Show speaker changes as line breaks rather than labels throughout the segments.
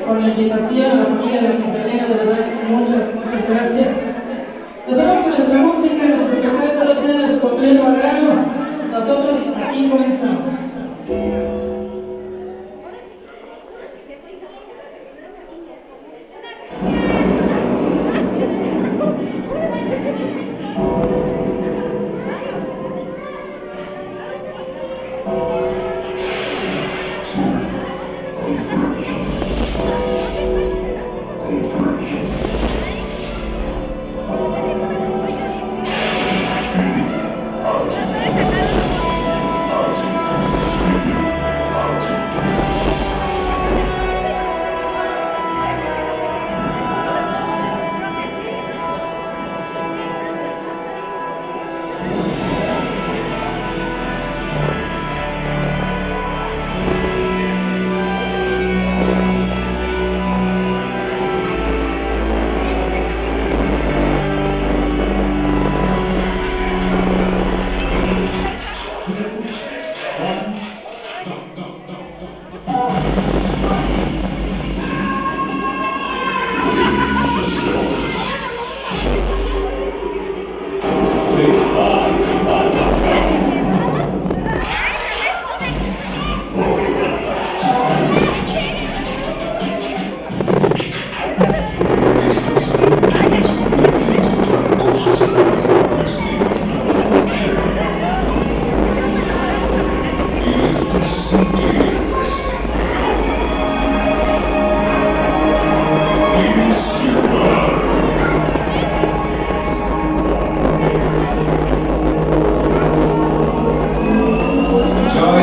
por la invitación, a la familia de la quinceañera, de verdad, muchas gracias. Esperamos que nuestra música, nuestro espectáculo sea de su completo agrado. Nosotros aquí comenzamos.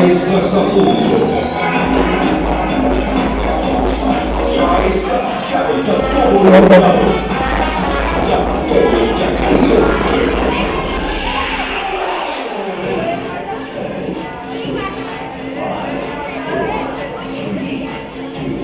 Estás a punto. Ya estás, ya está todo preparado. Ya todo ya cayó. 7, 6, 5, 4, 3, 2, 1.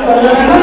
Para